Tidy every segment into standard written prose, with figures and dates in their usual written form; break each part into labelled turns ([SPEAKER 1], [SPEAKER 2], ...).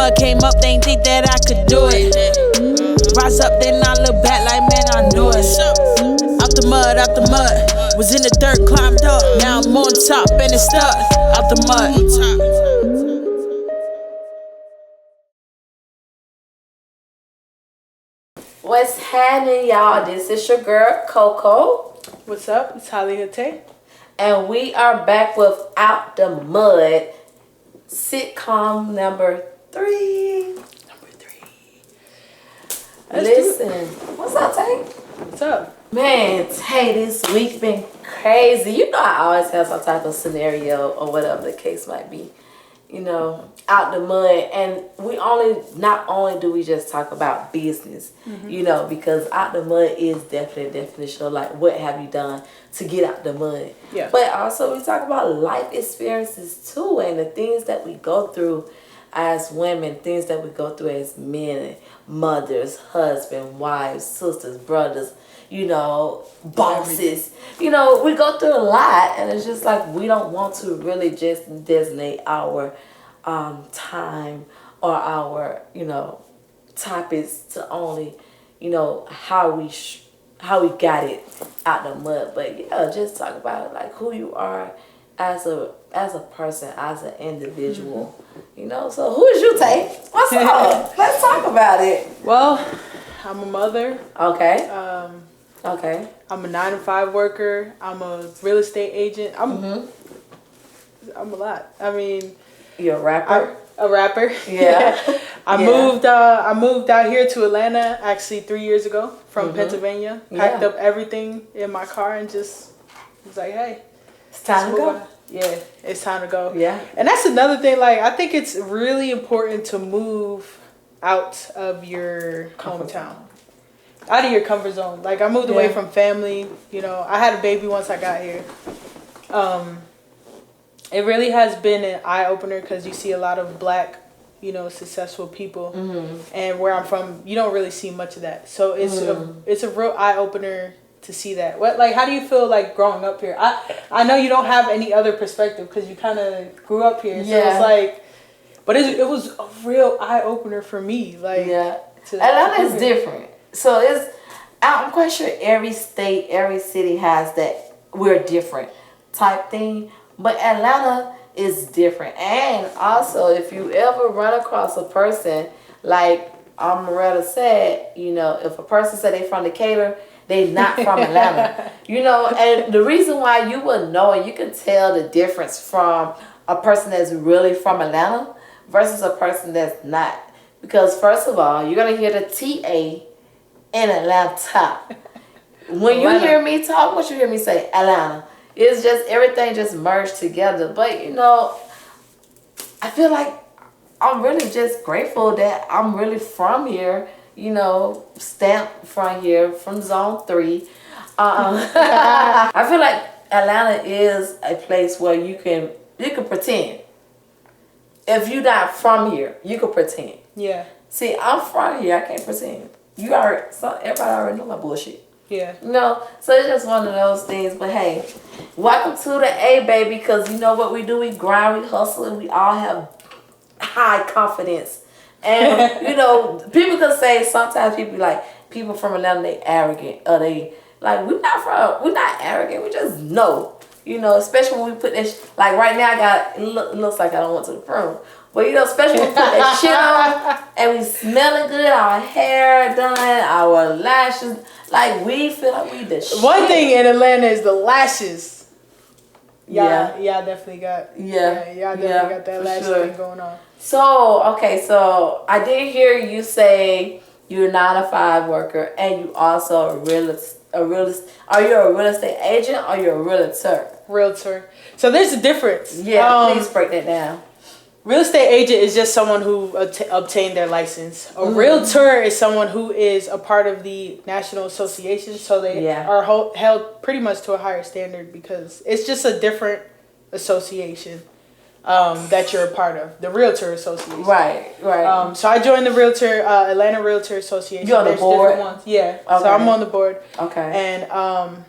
[SPEAKER 1] mud came up, they ain't think that I could do it. Rise up, then I look back like, man, I knew it. Out the mud, was in the dirt, climbed up. Now I'm on top and it's stuck. Out the mud.
[SPEAKER 2] What's happening, y'all? This is your girl, Coco.
[SPEAKER 3] What's up? It's HollyHood Tay.
[SPEAKER 2] And we are back with Out the Mud, sitcom number 3. Listen, what's up, Tay?
[SPEAKER 3] What's up?
[SPEAKER 2] Man, Tay, this week been crazy. You know I always have some type of scenario or whatever the case might be. You know, out the mud. And not only do we just talk about business, you know, because out the mud is definitely a definition of like, what have you done to get out the mud?
[SPEAKER 3] Yeah.
[SPEAKER 2] But also we talk about life experiences too, and the things that we go through as women, things that we go through as men, mothers, husbands, wives, sisters, brothers, you know, bosses. You know, we go through a lot, and it's just like we don't want to really just designate our time or our, you know, topics to only, you know, how we got it out the mud. But yeah, just talk about like who you are as a person, as an individual. You know, so who is you, Tay? What's up? Let's talk about it.
[SPEAKER 3] Well, I'm a mother.
[SPEAKER 2] Okay.
[SPEAKER 3] Okay. I'm a 9-to-5 worker. I'm a real estate agent. I'm a lot. I mean,
[SPEAKER 2] you're a rapper.
[SPEAKER 3] A rapper.
[SPEAKER 2] Yeah.
[SPEAKER 3] I moved out here to Atlanta actually 3 years ago from Pennsylvania. Packed up everything in my car and just was like, hey,
[SPEAKER 2] it's time to go.
[SPEAKER 3] Yeah, it's time to go.
[SPEAKER 2] Yeah.
[SPEAKER 3] And that's another thing. Like, I think it's really important to move out of your hometown. Out of your comfort zone. Like, I moved away from family. You know, I had a baby once I got here. It really has been an eye-opener because you see a lot of black, you know, successful people. And where I'm from, you don't really see much of that. So it's a real eye-opener to see that. How do you feel like growing up here? I know you don't have any other perspective because you kind of grew up here. So it's like, but it was a real eye-opener for me. Like,
[SPEAKER 2] Atlanta is different. So I'm quite sure every state, every city has that we're different type thing. But Atlanta is different. And also, if you ever run across a person, like Moretta said, you know, if a person said they from Decatur, they not from Atlanta. You know, and the reason why you would know, and you can tell the difference from a person that's really from Atlanta versus a person that's not. Because first of all, you're going to hear the TA in Atlanta. When you hear me talk, what you hear me say? Atlanta. It's just, everything just merged together. But, you know, I feel like I'm really just grateful that I'm really from here. You know, stamped from here, from Zone 3. I feel like Atlanta is a place where you can pretend. If you're not from here, you can pretend.
[SPEAKER 3] Yeah. See,
[SPEAKER 2] I'm from here. I can't pretend. Everybody already know my bullshit.
[SPEAKER 3] Yeah.
[SPEAKER 2] You know, so it's just one of those things. But hey, welcome to the A, baby, because you know what we do? We grind, we hustle, and we all have high confidence. And, you know, people can say, sometimes people from Atlanta, they arrogant. Or they, like, we're not arrogant. We just know. You know, especially when we put this, like right now it looks like I don't want to the prom. But, you know, especially when we put that shit on and we smelling good, our hair done, our lashes, like we feel like we the shit.
[SPEAKER 3] One thing in Atlanta is the lashes. Y'all definitely got got that lash thing going on.
[SPEAKER 2] So, okay, so I did hear you say you're a 9-to-5 worker and you also are you a real estate agent or you're a realtor?
[SPEAKER 3] Realtor. So there's a difference.
[SPEAKER 2] Yeah, please break that down.
[SPEAKER 3] Real estate agent is just someone who obtained their license. A realtor is someone who is a part of the National Association, so they are held pretty much to a higher standard because it's just a different association that you're a part of, the Realtor Association.
[SPEAKER 2] Right.
[SPEAKER 3] So I joined the Atlanta Realtor Association.
[SPEAKER 2] You're on the board?
[SPEAKER 3] Different ones. Yeah. Okay. So I'm on the board.
[SPEAKER 2] Okay.
[SPEAKER 3] And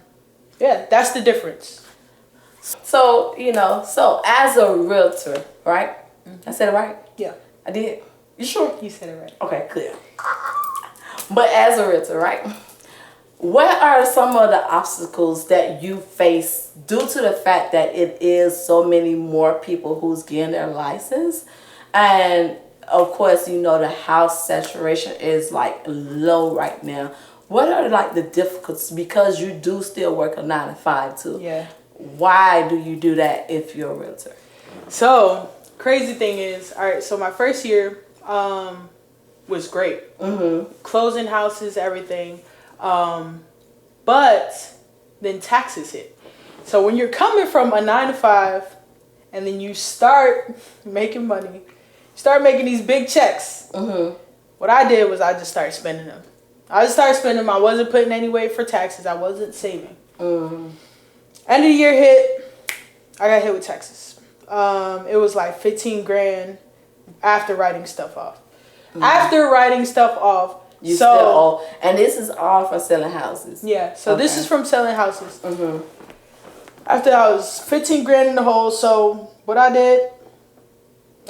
[SPEAKER 3] that's the difference.
[SPEAKER 2] So, you know, as a realtor, right? I said it right?
[SPEAKER 3] Yeah.
[SPEAKER 2] I did? You sure?
[SPEAKER 3] You said it right.
[SPEAKER 2] Okay, clear. But as a realtor, right? What are some of the obstacles that you face due to the fact that it is so many more people who's getting their license? And of course, you know, the house saturation is like low right now. What are like the difficulties? Because you do still work a 9 to 5 too.
[SPEAKER 3] Yeah.
[SPEAKER 2] Why do you do that if you're a realtor?
[SPEAKER 3] So, crazy thing is, all right, so my first year was great. Closing houses, everything. But then taxes hit. So when you're coming from a 9 to 5 and then you start making money, start making these big checks. What I did was I just started spending them. I wasn't putting any away for taxes. I wasn't saving. End of the year hit. I got hit with taxes. It was like 15 grand after writing stuff off. After writing stuff off.
[SPEAKER 2] You still owe, and this is all for selling houses.
[SPEAKER 3] Yeah, so this is from selling houses. After I was 15 grand in the hole, so what I did,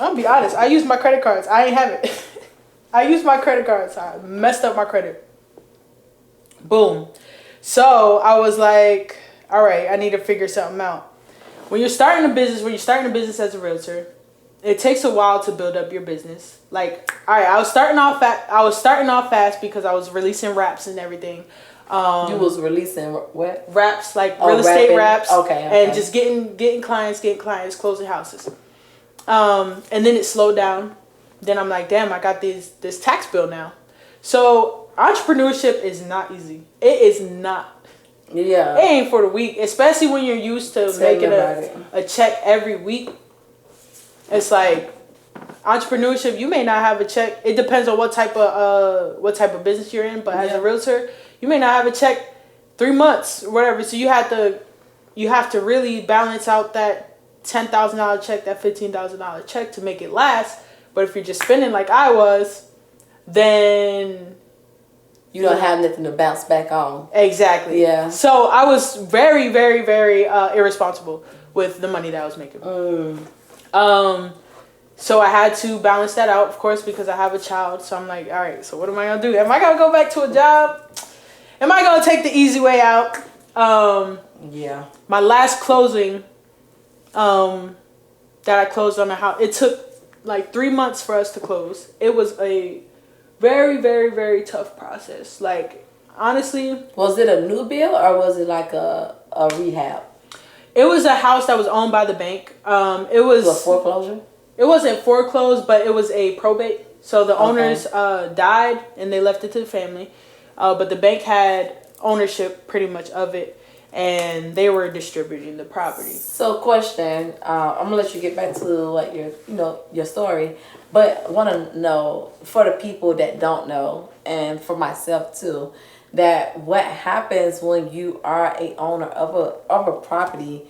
[SPEAKER 3] I'll be honest, I used my credit cards. I ain't have it. I used my credit cards. I messed up my credit. Boom. So I was like, all right, I need to figure something out. When you're starting a business as a realtor, it takes a while to build up your business. Like, all right, I was starting off fast because I was releasing raps and everything.
[SPEAKER 2] You was releasing what?
[SPEAKER 3] Raps, like real estate raps.
[SPEAKER 2] Okay.
[SPEAKER 3] And just getting clients, closing houses. And then it slowed down. Then I'm like, damn, I got this tax bill now. So entrepreneurship is not easy. It is not.
[SPEAKER 2] Yeah.
[SPEAKER 3] It ain't for the weak, especially when you're used to making a check every week. It's like entrepreneurship. You may not have a check. It depends on what type of business you're in. But as a realtor, you may not have a check 3 months or whatever. So you have to really balance out that $10,000 check, that $15,000 check to make it last. But if you're just spending like I was, then
[SPEAKER 2] you don't have nothing to bounce back on.
[SPEAKER 3] Exactly.
[SPEAKER 2] Yeah.
[SPEAKER 3] So I was very, very, very irresponsible with the money that I was making. So I had to balance that out, of course, because I have a child. So I'm like, all right, so what am I going to do? Am I going to go back to a job? Am I going to take the easy way out?
[SPEAKER 2] Yeah.
[SPEAKER 3] My last closing that I closed on a house, it took like 3 months for us to close. It was a very, very, very tough process. Like, honestly.
[SPEAKER 2] Was it a new build or was it like a rehab?
[SPEAKER 3] It was a house that was owned by the bank. It was
[SPEAKER 2] a foreclosure?
[SPEAKER 3] It wasn't foreclosed, but it was a probate. So the owners died and they left it to the family. But the bank had ownership pretty much of it. And they were distributing the property. So,
[SPEAKER 2] question, I'm gonna let you get back to like your story, but want to know for the people that don't know, and for myself too, that what happens when you are a owner of a property,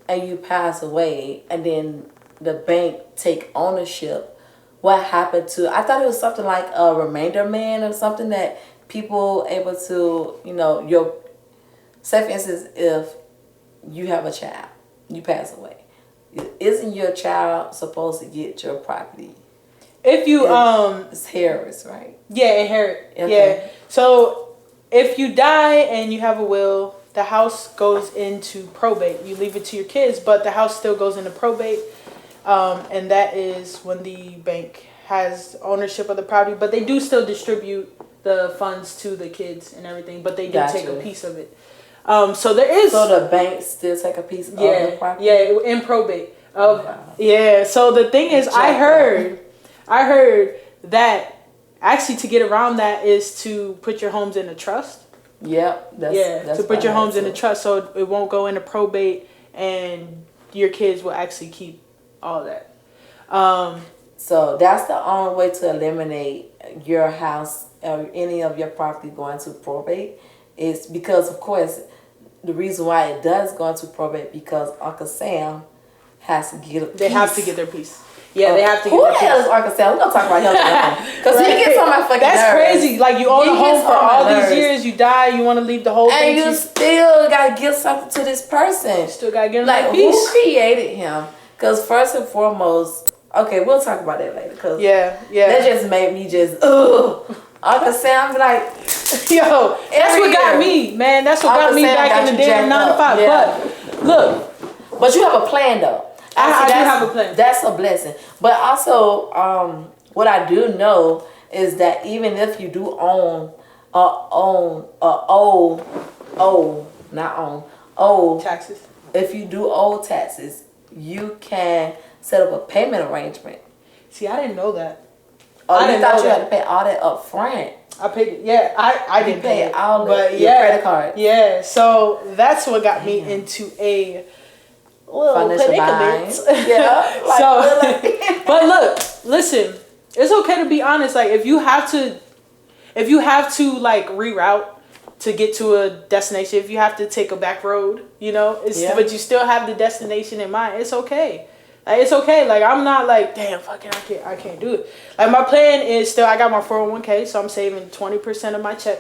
[SPEAKER 2] and you pass away, and then the bank take ownership. What happened to? I thought it was something like a remainder man or something that people able to your. Say, for instance, if you have a child, you pass away, isn't your child supposed to get your property?
[SPEAKER 3] If you
[SPEAKER 2] it's Harris, right?
[SPEAKER 3] Yeah, inherit.
[SPEAKER 2] Okay.
[SPEAKER 3] Yeah. So if you die and you have a will, the house goes into probate. You leave it to your kids, but the house still goes into probate, and that is when the bank has ownership of the property. But they do still distribute the funds to the kids and everything, but they do take a piece of it. So there is.
[SPEAKER 2] So the bank still take a piece of the property.
[SPEAKER 3] Yeah, in probate. Yeah. So the thing is, I heard that actually to get around that is to put your homes in a trust.
[SPEAKER 2] Yep. That's
[SPEAKER 3] to put your homes in a trust, so it won't go into probate, and your kids will actually keep all that.
[SPEAKER 2] So that's the only way to eliminate your house or any of your property going to probate. Is because, of course, the reason why it does go into probate because Uncle Sam has to get a piece.
[SPEAKER 3] They have to get their piece. Yeah, they have to get
[SPEAKER 2] their
[SPEAKER 3] piece.
[SPEAKER 2] Who the hell is Uncle Sam? We're going to talk about him because he gets on my fucking
[SPEAKER 3] That's
[SPEAKER 2] nerves.
[SPEAKER 3] crazy. Like, you own a home for all these years, you die, you want to leave the whole thing.
[SPEAKER 2] And you still got to give something to this person.
[SPEAKER 3] You still got to give him
[SPEAKER 2] like,
[SPEAKER 3] a piece.
[SPEAKER 2] Who created him? Because first and foremost, Okay, we'll talk about that later. Cause
[SPEAKER 3] yeah.
[SPEAKER 2] that just made me just I can say I'm like,
[SPEAKER 3] yo, that's what got me, man. That's what got me back in the damn 9 to 5.
[SPEAKER 2] Yeah.
[SPEAKER 3] But look,
[SPEAKER 2] but you have a plan though.
[SPEAKER 3] I do have a plan.
[SPEAKER 2] That's a blessing. But also, what I do know is that even if you do old
[SPEAKER 3] taxes.
[SPEAKER 2] If you do old taxes, you can set up a payment arrangement.
[SPEAKER 3] See, I didn't know that.
[SPEAKER 2] Oh, I didn't thought you had to pay all that up front.
[SPEAKER 3] I paid it. Yeah, I didn't pay it.
[SPEAKER 2] All
[SPEAKER 3] but
[SPEAKER 2] your credit card.
[SPEAKER 3] Yeah, so that's what got me into a little
[SPEAKER 2] financial
[SPEAKER 3] predicament.
[SPEAKER 2] Yeah. Like,
[SPEAKER 3] so, but look, listen, it's okay to be honest. Like if you have to like reroute to get to a destination, if you have to take a back road, you know, but you still have the destination in mind, it's okay. Like it's okay. Like I'm not like, damn, fucking I can't do it. Like my plan is still, I got my 401k, so I'm saving 20% of my check,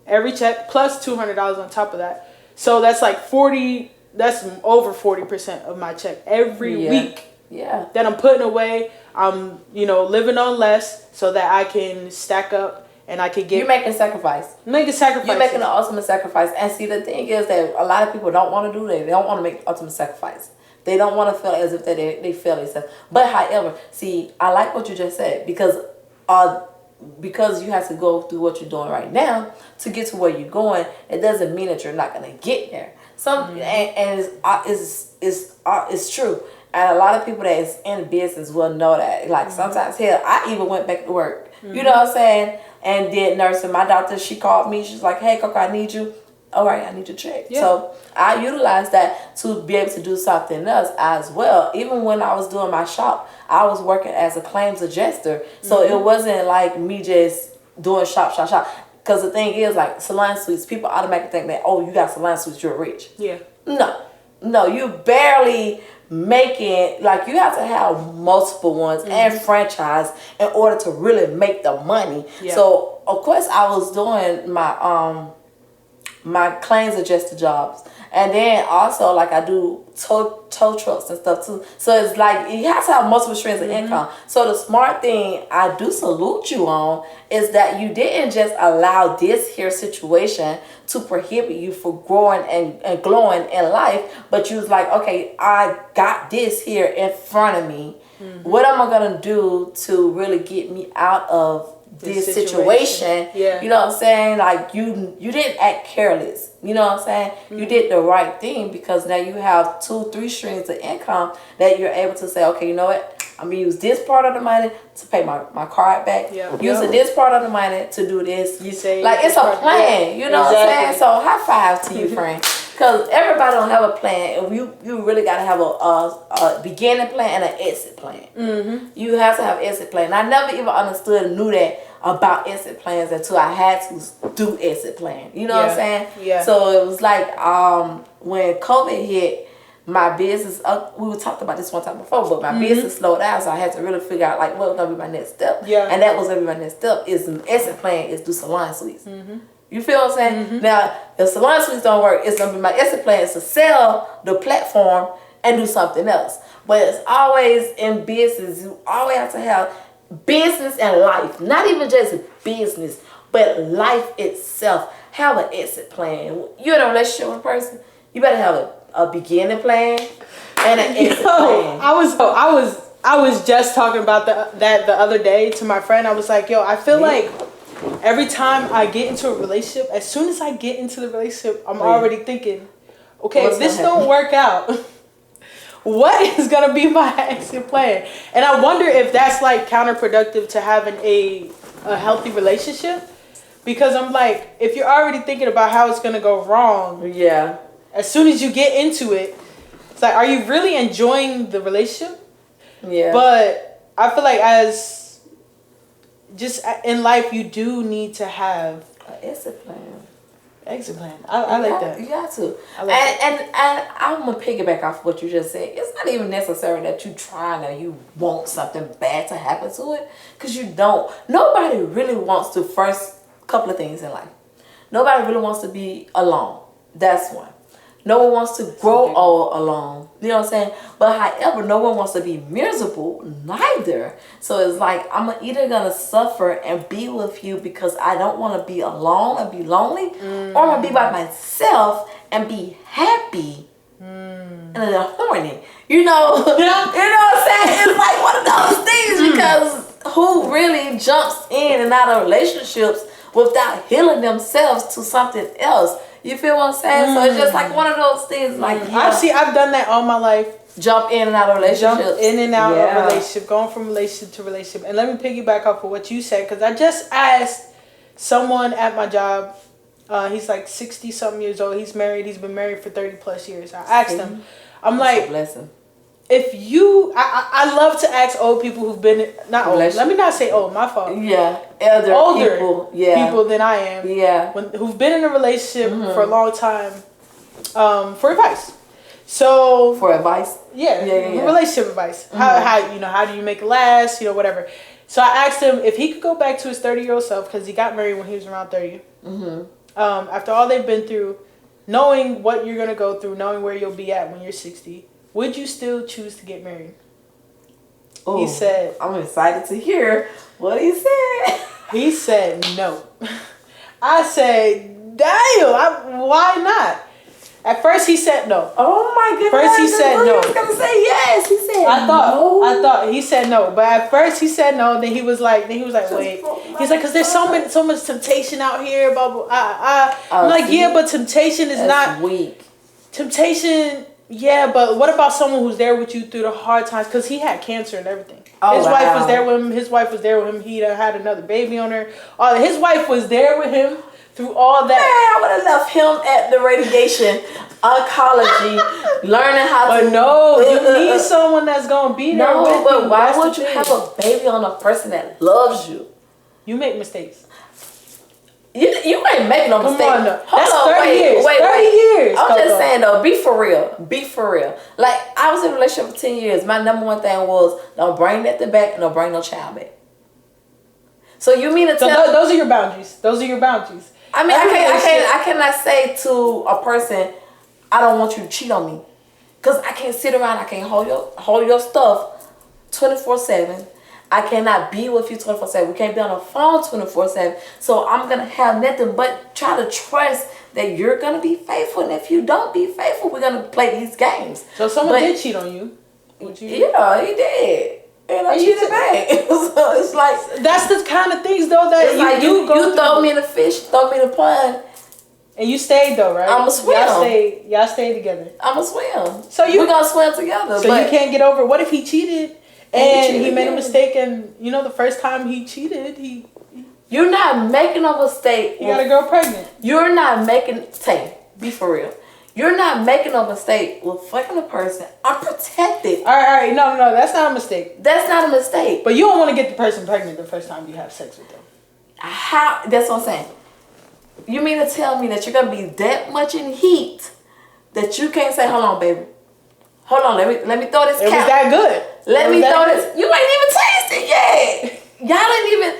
[SPEAKER 3] every check, plus $200 on top of that. So that's like 40. That's over 40% of my check every week.
[SPEAKER 2] Yeah.
[SPEAKER 3] That I'm putting away. I'm living on less so that I can stack up. And I could get.
[SPEAKER 2] You're making sacrifice.
[SPEAKER 3] Making sacrifice.
[SPEAKER 2] You're making the ultimate sacrifice. And see, the thing is that a lot of people don't want to do that. They don't want to make the ultimate sacrifice. They don't want to feel as if they fail themselves. But however, see, I like what you just said because you have to go through what you're doing right now to get to where you're going. It doesn't mean that you're not going to get there. And it's true. And a lot of people that is in business will know that. Like sometimes, hell, I even went back to work. You know what I'm saying? And did nursing. My doctor, she called me. She's like, hey, Coco, I need you. All right, I need your check. Yeah. So I utilized that to be able to do something else as well. Even when I was doing my shop, I was working as a claims adjuster. So it wasn't like me just doing shop. Because the thing is, like salon suites, people automatically think that, oh, you got salon suites, you're rich.
[SPEAKER 3] Yeah.
[SPEAKER 2] No, you barely making, like you have to have multiple ones and franchise in order to really make the money. Yeah. So of course I was doing my claims adjuster jobs, and then also like I do tow trucks and stuff too. So it's like you have to have multiple streams of income. So the smart thing I do salute you on is that you didn't just allow this here situation to prohibit you from growing and glowing in life, but you was like, okay, I got this here in front of me. What am I gonna do to really get me out of this situation? Yeah. You know what I'm saying? Like you didn't act careless. You know what I'm saying? You did the right thing because now you have 2-3 streams of income that you're able to say, okay, you know what? I'm gonna use this part of the money to pay my card back. Using this part of the money to do this. You say like it's a plan. You know what I'm saying? So high five to you, friend. Because everybody don't have a plan. You really got to have a beginning plan and an exit plan. You have to have an exit plan. I never even understood and knew that about exit plans until I had to do exit plan. You know what I'm saying? Yeah. So it was like when COVID hit, my business, we were talking about this one time before, but my business slowed down, so I had to really figure out like what was going to be my next step. Yeah. And that was going to be my next step is an exit plan is do salon suites. You feel what I'm saying? Now, if salon suites don't work, it's going to be my exit plan is to sell the platform and do something else. But it's always in business, you always have to have business and life. Not even just business, but life itself. Have an exit plan. You're in a relationship with a person, you better have a beginning plan and an exit plan. I was just talking about that the other day to my friend. I was like, yo, I feel like every time I get into a relationship, as soon as I get into the relationship, I'm already thinking, okay, if this don't work out, what is going to be my exit plan? And I wonder if that's like counterproductive to having a healthy relationship. Because I'm like, if you're already thinking about how it's going to go wrong, as soon as you get into it, it's like, are you really enjoying the relationship? Yeah. But I feel like as just in life, you do need to have an exit plan.
[SPEAKER 3] Exit plan. I like that.
[SPEAKER 2] You got to. And I'm going to piggyback off what you just said. It's not even necessary that you trying or you want something bad to happen to it. Because you don't. Nobody really wants to, first couple of things in life. Nobody really wants to be alone. That's one. No one wants to grow all alone. You know what I'm saying? But however, no one wants to be miserable neither. So it's like I'm either gonna suffer and be with you because I don't want to be alone and be lonely, or I'm gonna be by myself and be happy and then horny. You know? You know what I'm saying? It's like one of those things because who really jumps in and out of relationships without healing themselves to something else? You feel what I'm saying? So it's just like one of those things. Like
[SPEAKER 3] I've done that all my life.
[SPEAKER 2] Jump in and out of relationships.
[SPEAKER 3] Jump in and out of relationship, going from relationship to relationship. And let me piggyback off of what you said, because I just asked someone at my job. He's like 60 something years old. He's married. He's been married for 30 plus years. I asked him. I'm like, if you, I love to ask old people who've been, not old, let me not say old, my fault.
[SPEAKER 2] Yeah,
[SPEAKER 3] older
[SPEAKER 2] people,
[SPEAKER 3] people than I am.
[SPEAKER 2] Yeah.
[SPEAKER 3] Who've been in a relationship for a long time, for advice. So.
[SPEAKER 2] For advice?
[SPEAKER 3] Yeah. Relationship advice. How do you make it last, whatever. So I asked him if he could go back to his 30-year-old self, because he got married when he was around 30. After all they've been through, knowing what you're going to go through, knowing where you'll be at when you're 60, would you still choose to get married?
[SPEAKER 2] Oh,
[SPEAKER 3] he said,
[SPEAKER 2] I'm excited to hear what he said.
[SPEAKER 3] He said no. I said, damn, why not? At first he said no.
[SPEAKER 2] Oh my goodness.
[SPEAKER 3] First he said no.
[SPEAKER 2] I was gonna say yes. He said
[SPEAKER 3] I thought he said no. But at first he said no. Then he was like, wait. He's like, because there's so much temptation out here. Blah, blah, I'm like, yeah, but temptation is not
[SPEAKER 2] weak.
[SPEAKER 3] Temptation, yeah, but what about someone who's there with you through the hard times? Because he had cancer and everything. His wife was there with him. His wife was there with him. He had another baby on her. His wife was there with him through all that.
[SPEAKER 2] Man, I would have left him at the radiation oncology, learning how to.
[SPEAKER 3] But no, you need someone that's gonna be there.
[SPEAKER 2] No, but why would you have a baby on a person that loves you?
[SPEAKER 3] You make mistakes.
[SPEAKER 2] You ain't making no mistake.
[SPEAKER 3] Come on, no. That's 30 years.
[SPEAKER 2] Wait.
[SPEAKER 3] 30 years.
[SPEAKER 2] I'm just saying though, be for real. Be for real. Like, I was in a relationship for 10 years. My number one thing was don't bring nothing back and don't bring no child back. So you mean to tell
[SPEAKER 3] those are your boundaries. Those are your boundaries.
[SPEAKER 2] I mean, I cannot say to a person, I don't want you to cheat on me. Because I can't sit around, I can't hold your stuff 24/7. I cannot be with you 24/7. We can't be on the phone 24/7. So I'm going to have nothing but try to trust that you're going to be faithful. And if you don't be faithful, we're going to play these games.
[SPEAKER 3] So someone did cheat on you? Would you?
[SPEAKER 2] Yeah, he did. And I cheated back. So it's like...
[SPEAKER 3] That's the kind of things, though, that
[SPEAKER 2] you throw me in the fish, throw me in the pond.
[SPEAKER 3] And you stayed, though, right?
[SPEAKER 2] I'ma swim.
[SPEAKER 3] Y'all stayed together.
[SPEAKER 2] I'ma swim.
[SPEAKER 3] So
[SPEAKER 2] we're going to swim together.
[SPEAKER 3] So you can't get over... What if he cheated and he made a mistake and, the first time he cheated,
[SPEAKER 2] You're not making a mistake.
[SPEAKER 3] You got a girl pregnant.
[SPEAKER 2] You're not making... Be for real. You're not making a mistake with fucking a person unprotected.
[SPEAKER 3] All right. No, that's not a mistake.
[SPEAKER 2] That's not a mistake.
[SPEAKER 3] But you don't want to get the person pregnant the first time you have sex with them.
[SPEAKER 2] How? That's what I'm saying. You mean to tell me that you're going to be that much in heat that you can't say, hold on, baby. Hold on, let me throw this
[SPEAKER 3] It was that good.
[SPEAKER 2] Let me throw this. You ain't even tasted yet. Y'all didn't even...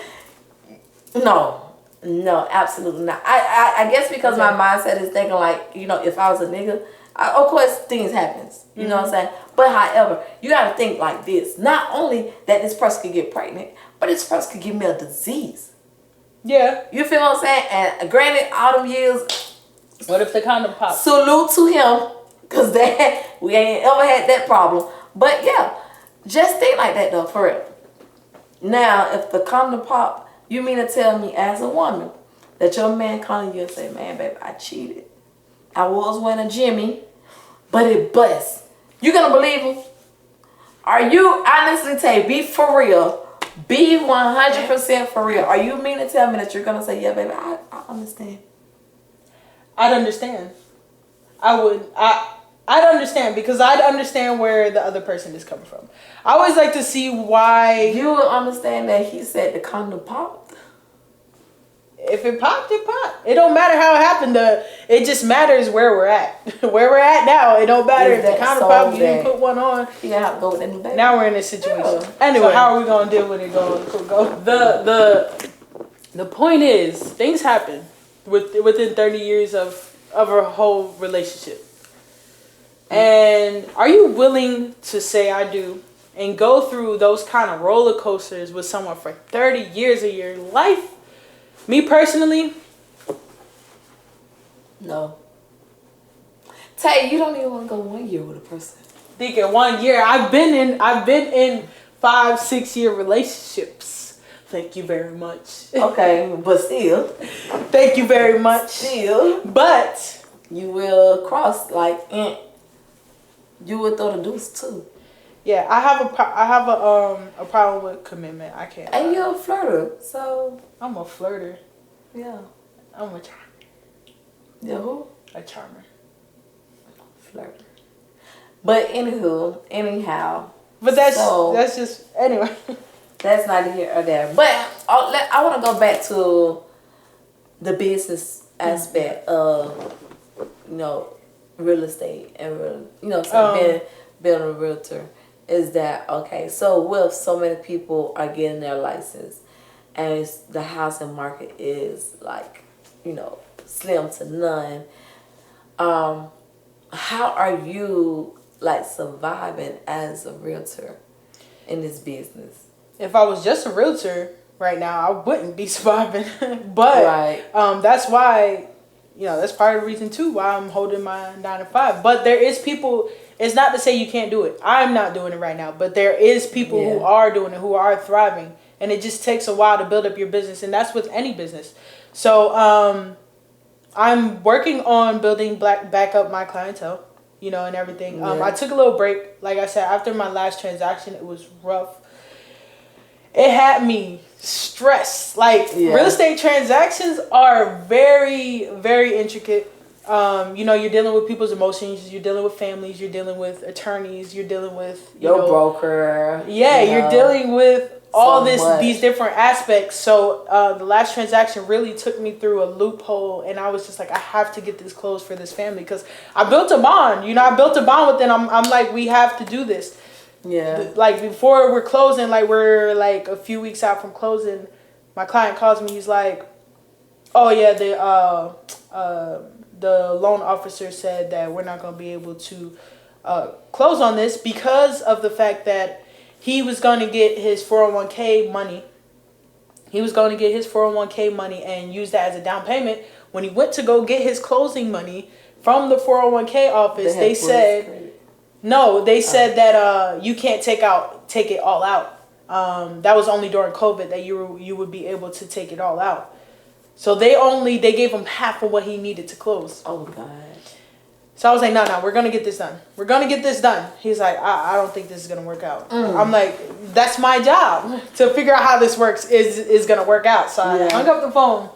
[SPEAKER 2] No, absolutely not. I guess because my mindset is thinking like, if I was a nigga, of course things happens. You know what I'm saying? But however, you got to think like this. Not only that this person could get pregnant, but this person could give me a disease.
[SPEAKER 3] Yeah.
[SPEAKER 2] You feel what I'm saying? And granted, all them years...
[SPEAKER 3] What if the condom pops?
[SPEAKER 2] Salute to him. Because we ain't ever had that problem. But yeah, just think like that though, for real. Now, if the condom pop, you mean to tell me as a woman that your man calling you and say, man, baby, I cheated. I was wearing a Jimmy, but it bust. You gonna believe him? Are you honestly, Tay, be for real? Be 100% for real. Are you mean to tell me that you're gonna say, yeah, baby, I understand?
[SPEAKER 3] I'd understand. I'd understand because I'd understand where the other person is coming from. I always like to see why.
[SPEAKER 2] You would understand that he said the condom popped.
[SPEAKER 3] If it popped, it popped. It don't matter how it happened. It just matters where we're at. Where we're at now, it don't matter if the condom popped. You didn't put one on.
[SPEAKER 2] You gotta have to go with that new baby.
[SPEAKER 3] Now we're in this situation. Yeah. Anyway, so how are we gonna deal with it? Go. The point is, things happen within 30 years of a whole relationship. And are you willing to say I do and go through those kind of roller coasters with someone for 30 years of your life? Me personally,
[SPEAKER 2] no. Tay, you don't even want to go 1 year with a person.
[SPEAKER 3] Thinking 1 year. I've been in 5-6 year relationships. Thank you very much.
[SPEAKER 2] Okay, but still.
[SPEAKER 3] Thank you very much.
[SPEAKER 2] Still.
[SPEAKER 3] But
[SPEAKER 2] you will cross you will throw the deuce too.
[SPEAKER 3] Yeah, I have a problem with commitment. I can't.
[SPEAKER 2] And you're a flirter, so.
[SPEAKER 3] I'm a flirter.
[SPEAKER 2] Yeah.
[SPEAKER 3] I'm a charmer.
[SPEAKER 2] Yeah, who?
[SPEAKER 3] A charmer.
[SPEAKER 2] Flirter. But anyhow.
[SPEAKER 3] But that's just anyway.
[SPEAKER 2] That's not here or there. But I want to go back to the business aspect of real estate and being a realtor. Is that okay? So with so many people are getting their license, and the housing market is slim to none. How are you surviving as a realtor in this business?
[SPEAKER 3] If I was just a realtor right now, I wouldn't be surviving. But
[SPEAKER 2] right.
[SPEAKER 3] That's why, that's part of the reason too why I'm holding my 9 to 5. But there is people. It's not to say you can't do it. I'm not doing it right now, but there is people who are doing it, who are thriving, and it just takes a while to build up your business, and that's with any business. So I'm working on building back up my clientele, and everything. I took a little break, like I said, after my last transaction. It was rough. It had me stressed. Real estate transactions are very, very intricate. You're dealing with people's emotions, you're dealing with families, you're dealing with attorneys, you're dealing with
[SPEAKER 2] your broker.
[SPEAKER 3] Yeah, you're dealing with all these different aspects. So the last transaction really took me through a loophole, and I was just like, I have to get this closed for this family because I built a bond. I built a bond with them. I'm like, we have to do this.
[SPEAKER 2] Yeah.
[SPEAKER 3] Before we're closing, we're a few weeks out from closing, my client calls me. He's like, oh yeah, the loan officer said that we're not going to be able to close on this because of the fact that he was going to get his 401k money. He was going to get his 401k money and use that as a down payment. When he went to go get his closing money from the 401k office, they said that you can't take it all out. That was only during COVID that you would be able to take it all out. So they gave him half of what he needed to close.
[SPEAKER 2] Oh God.
[SPEAKER 3] So I was like, no, we're gonna get this done. We're gonna get this done. He's like, I don't think this is gonna work out. I'm like, that's my job to figure out how this works is gonna work out. So I hung up the phone.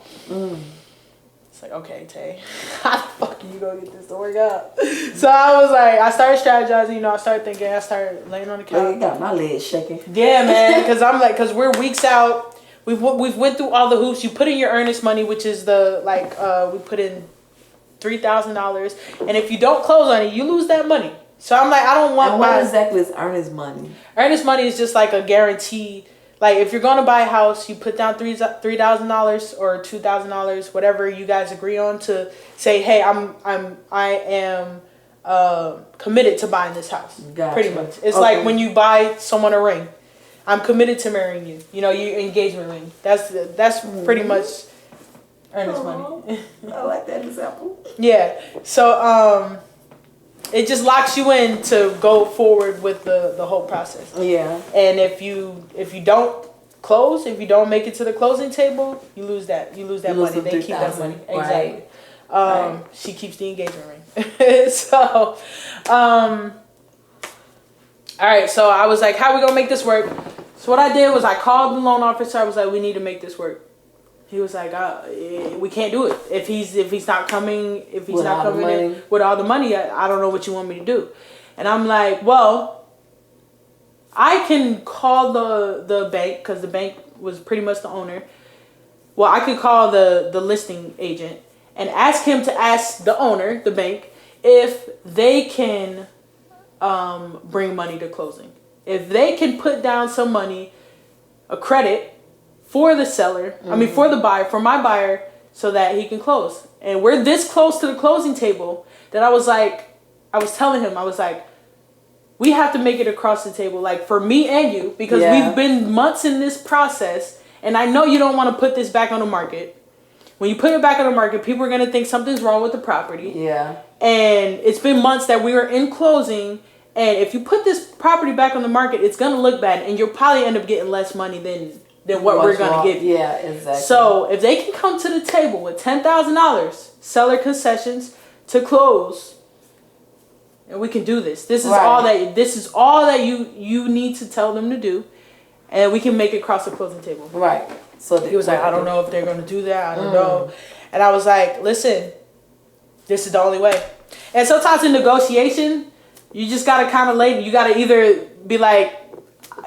[SPEAKER 3] It's like, okay, Tay, how the fuck are you gonna get this to work out? So I was like, I started strategizing. I started thinking. I started laying on the couch.
[SPEAKER 2] You got my legs shaking.
[SPEAKER 3] Yeah, man, because we're weeks out. We've went through all the hoops. You put in your earnest money, which is we put in $3,000, and if you don't close on it, you lose that money. So I'm like, I don't want.
[SPEAKER 2] And what exactly is earnest money?
[SPEAKER 3] Earnest money is just a guarantee. If you're gonna buy a house, you put down $3,000 or $2,000, whatever you guys agree on, to say, hey, I am committed to buying this house.
[SPEAKER 2] Gotcha.
[SPEAKER 3] Pretty much, it's like when you buy someone a ring. I'm committed to marrying you. Your engagement ring. That's pretty much earnest money.
[SPEAKER 2] I like that example.
[SPEAKER 3] Yeah. So it just locks you in to go forward with the whole process.
[SPEAKER 2] Yeah.
[SPEAKER 3] And if you don't close, if you don't make it to the closing table, you lose that money. They keep that money. Exactly.
[SPEAKER 2] Right.
[SPEAKER 3] She keeps the engagement ring. So all right, so I was like, how we gonna make this work? So what I did was I called the loan officer. I was like, we need to make this work. He was like, we can't do it. If he's not coming in with all the money, I don't know what you want me to do. And I'm like, well, I can call the bank, because the bank was pretty much the owner. Well, I could call the listing agent and ask him to ask the owner, the bank, if they can bring money to closing. If they can put down some money, a credit for the seller, for the buyer, for my buyer, so that he can close. And we're this close to the closing table that I was like, I was telling him, I was like, we have to make it across the table, like for me and you, because we've been months in this process, and I know you don't want to put this back on the market. When you put it back on the market, people are going to think something's wrong with the property.
[SPEAKER 2] Yeah.
[SPEAKER 3] And it's been months that we were in closing, and if you put this property back on the market, it's going to look bad, and you'll probably end up getting less money than what we're going to give you.
[SPEAKER 2] Yeah, exactly.
[SPEAKER 3] So if they can come to the table with $10,000, seller concessions to close, and we can do this. This is all that you need to tell them to do, and we can make it across the closing table.
[SPEAKER 2] Right. So
[SPEAKER 3] he was like, I don't know if they're going to do that. I don't know. And I was like, listen, this is the only way. And sometimes in negotiation, you just got to kind of you got to either be like,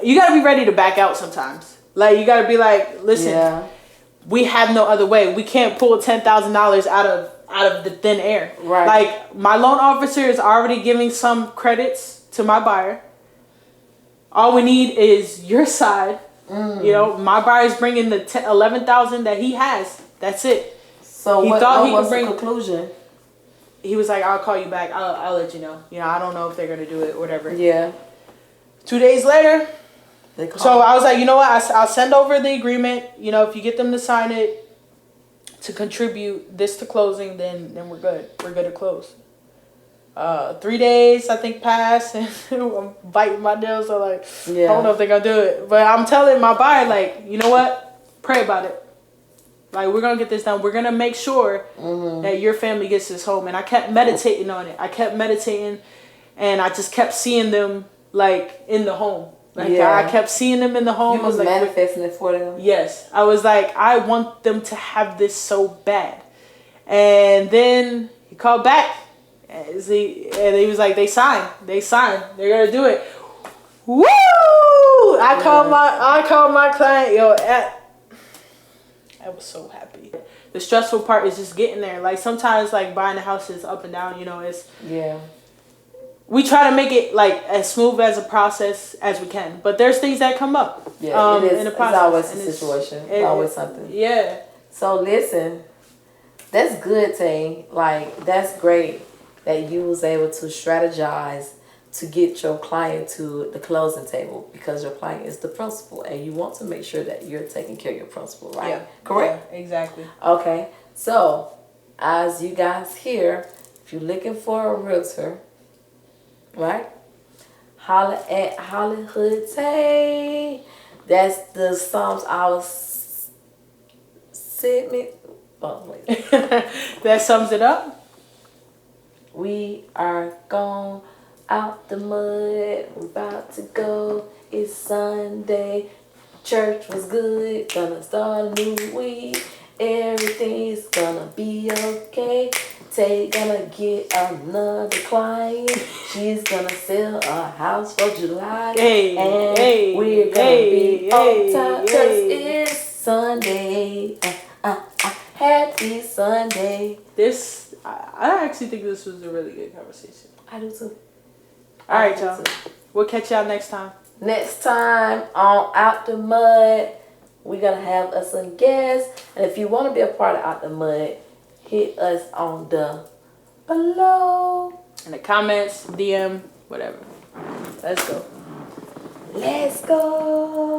[SPEAKER 3] you got to be ready to back out sometimes. Like, you got to be like, listen, we have no other way. We can't pull $10,000 out of the thin air. Right. Like, my loan officer is already giving some credits to my buyer. All we need is your side. You know, my buyer's bringing the $11,000 that he has. That's it.
[SPEAKER 2] So what was the conclusion?
[SPEAKER 3] He was like, I'll call you back. I'll let you know. You know, I don't know if they're going to do it or whatever.
[SPEAKER 2] Yeah.
[SPEAKER 3] 2 days later. So I was like, you know what? I'll send over the agreement. You know, if you get them to sign it to contribute this to closing, then we're good. We're good to close. 3 days, I think, passed, and I'm biting my nails. So, like, I don't know if they're going to do it. But I'm telling my buyer, like, you know what? Pray about it. Like, we're going to get this done. We're going to make sure that your family gets this home. And I kept meditating on it. I kept meditating, and I just kept seeing them, like, in the home. Like, I kept seeing them in the home.
[SPEAKER 2] You was like, manifesting it for them?
[SPEAKER 3] Yes. I was like, I want them to have this so bad. And then he called back. And he was like, they signed. They're going to do it. Woo! I called my client. Yo, I was so happy. The stressful part is just getting there. Like, sometimes, like, buying a house is up and down. You know, it's... Yeah. We try to make it, like, as smooth as a process as we can. But there's things that come up.
[SPEAKER 2] Yeah, it is. In the process. It's always a situation. It's always something.
[SPEAKER 3] Yeah.
[SPEAKER 2] So, listen. That's good, Tay. Like, that's great that you was able to strategize to get your client to the closing table, because your client is the principal and you want to make sure that you're taking care of your principal, right? Yeah. Correct?
[SPEAKER 3] Yeah, exactly.
[SPEAKER 2] Okay. So, as you guys hear, if you're looking for a realtor, right? Holla at HollyHood Tay. That's the Psalms Hour segment. Oh, wait.
[SPEAKER 3] That sums it up.
[SPEAKER 2] We are gone out the mud. We're about to go. It's Sunday. Church was good. Gonna start a new week. Everything's gonna be okay. Tay gonna get another client. She's gonna sell a house for July. And we're gonna be on time, 'cause it's Sunday. Happy Sunday.
[SPEAKER 3] I actually think this was a really good conversation.
[SPEAKER 2] I do too.
[SPEAKER 3] All right, y'all. We'll catch y'all next time.
[SPEAKER 2] Next time on Out the Mud, we're going to have us some guests. And if you want to be a part of Out the Mud, hit us on the below.
[SPEAKER 3] In the comments, DM, whatever. Let's go.
[SPEAKER 2] Let's go.